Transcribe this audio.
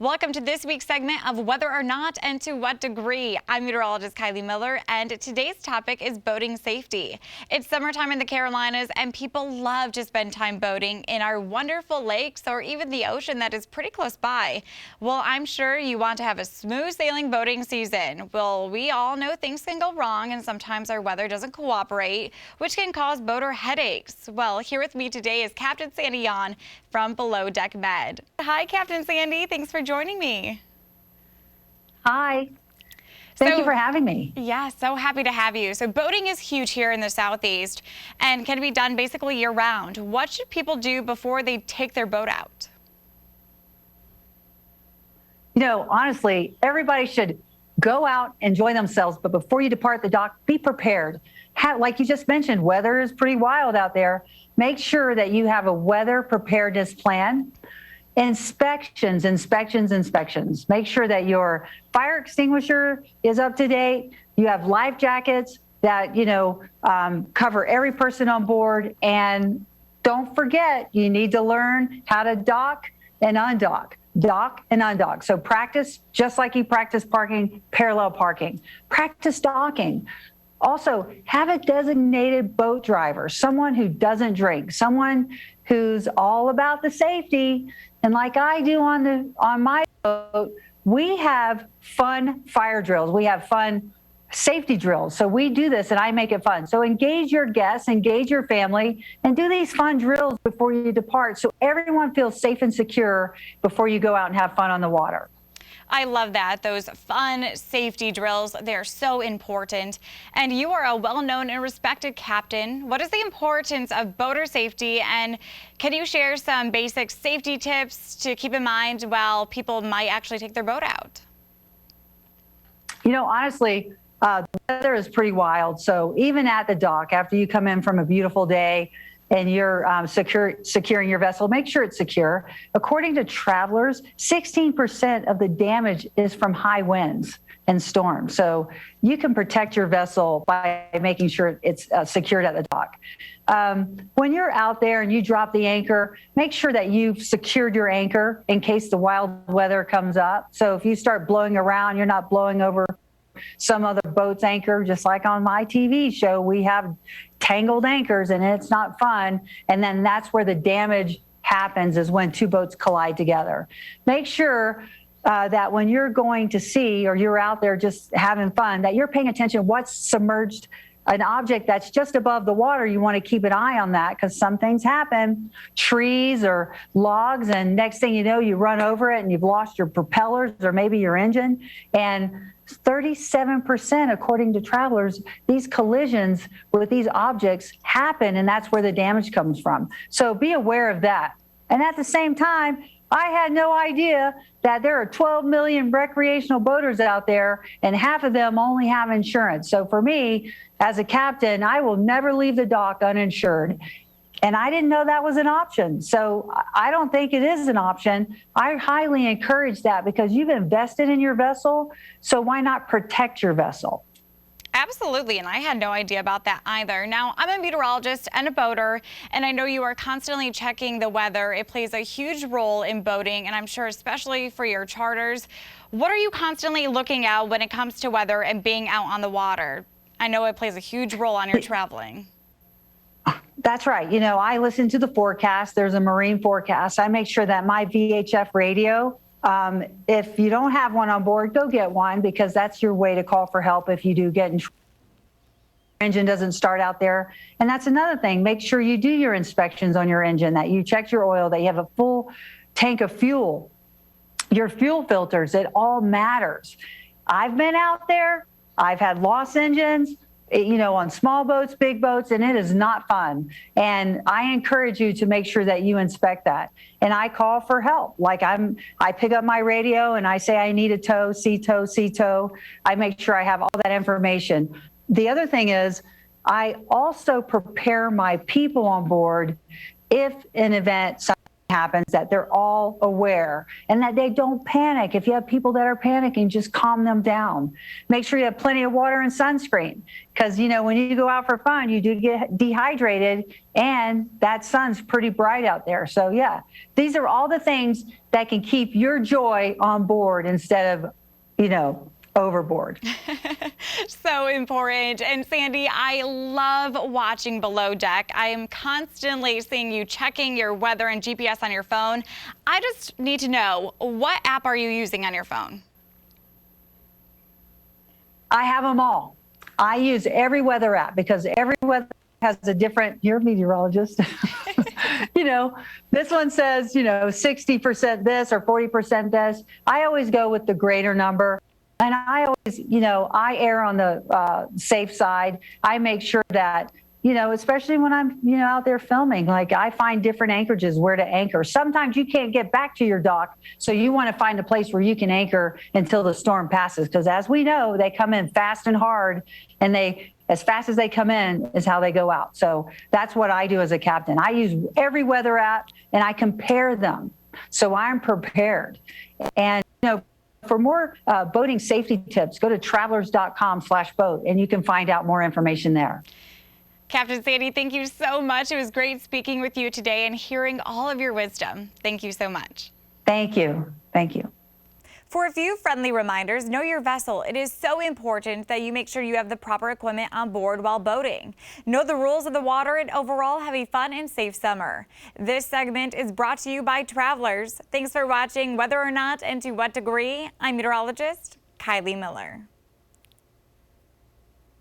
Welcome to this week's segment of Whether or Not and to What Degree. I'm meteorologist Kylie Miller, and today's topic is boating safety. It's summertime in the Carolinas, and people love to spend time boating in our wonderful lakes or even the ocean that is pretty close by. Well, I'm sure you want to have a smooth sailing boating season. Well, we all know things can go wrong, and sometimes our weather doesn't cooperate, which can cause boater headaches. Well, here with me today is Captain Sandy Yon from Below Deck Med. Hi, Captain Sandy. Thanks for joining me. Hi. Thank you for having me. Yeah, so happy to have you. So boating is huge here in the Southeast and can be done basically year round. What should people do before they take their boat out? You know, honestly, everybody should go out, enjoy themselves, but before you depart the dock, be prepared. Like you just mentioned, weather is pretty wild out there. Make sure that you have a weather preparedness plan. Inspections. Make sure that your fire extinguisher is up to date. You have life jackets that, cover every person on board. And don't forget, you need to learn how to dock and undock. Dock and undock. So practice just like you practice parking, parallel parking. Practice docking. Also, have a designated boat driver, someone who doesn't drink, someone who's all about the safety. And like I do on my boat, we have fun fire drills. We have fun safety drills. So we do this and I make it fun. So engage your guests, engage your family, and do these fun drills before you depart so everyone feels safe and secure before you go out and have fun on the water. I love that. Those fun safety drills, they're so important. And you are a well-known and respected captain. What is the importance of boater safety? And can you share some basic safety tips to keep in mind while people might actually take their boat out? You know, honestly, the weather is pretty wild. So even at the dock, after you come in from a beautiful day, and you're securing your vessel, make sure it's secure. According to travelers, 16% of the damage is from high winds and storms. So you can protect your vessel by making sure it's secured at the dock. When you're out there and you drop the anchor, make sure that you've secured your anchor in case the wild weather comes up. So if you start blowing around, you're not blowing over some other boat's anchor. Just like on my TV show, we have tangled anchors and it's not fun. And then that's where the damage happens, is when two boats collide together. Make sure that when you're going to sea or you're out there just having fun, that you're paying attention to what's submerged. An object that's just above the water, you want to keep an eye on that, because some things happen, trees or logs, and next thing you know, you run over it and you've lost your propellers or maybe your engine. And 37%, according to travelers, these collisions with these objects happen, and that's where the damage comes from. So be aware of that. And at the same time, I had no idea that there are 12 million recreational boaters out there, and half of them only have insurance. So for me, as a captain, I will never leave the dock uninsured. And I didn't know that was an option. So I don't think it is an option. I highly encourage that, because you've invested in your vessel. So why not protect your vessel? Absolutely, and I had no idea about that either. Now, I'm a meteorologist and a boater, and I know you are constantly checking the weather. It plays a huge role in boating, and I'm sure especially for your charters. What are you constantly looking at when it comes to weather and being out on the water? I know it plays a huge role on your traveling. That's right. You know, I listen to the forecast. There's a marine forecast. I make sure that my VHF radio, if you don't have one on board, go get one, because that's your way to call for help if you do get in trouble. Engine doesn't start out there. And that's another thing. Make sure you do your inspections on your engine, that you check your oil, that you have a full tank of fuel, your fuel filters. It all matters. I've been out there. I've had lost engines, on small boats, big boats, and it is not fun. And I encourage you to make sure that you inspect that. And I call for help. Like I pick up my radio and I say I need a tow, sea tow, sea tow. I make sure I have all that information. The other thing is, I also prepare my people on board if an event happens, that they're all aware and that they don't panic. If you have people that are panicking, just calm them down. Make sure you have plenty of water and sunscreen, because, you know, when you go out for fun, you do get dehydrated and that sun's pretty bright out there. So yeah, these are all the things that can keep your joy on board instead of, you know, overboard. So important. And Sandy, I love watching Below Deck. I am constantly seeing you checking your weather and GPS on your phone. I just need to know, what app are you using on your phone? I have them all. I use every weather app because every weather has a different, you're a meteorologist. You know, this one says, you know, 60% this or 40% this. I always go with the greater number. And I always, you know, I err on the safe side. I make sure that, you know, especially when I'm, you know, out there filming, like I find different anchorages where to anchor. Sometimes you can't get back to your dock, so you want to find a place where you can anchor until the storm passes. Because as we know, they come in fast and hard, and as fast as they come in is how they go out. So that's what I do as a captain. I use every weather app and I compare them, so I'm prepared. And, you know, for more boating safety tips, go to travelers.com/boat and you can find out more information there. Captain Sandy, thank you so much. It was great speaking with you today and hearing all of your wisdom. Thank you so much. Thank you. Thank you. For a few friendly reminders, know your vessel. It is so important that you make sure you have the proper equipment on board while boating. Know the rules of the water, and overall have a fun and safe summer. This segment is brought to you by Travelers. Thanks for watching Whether or Not and to What Degree. I'm meteorologist Kylie Miller.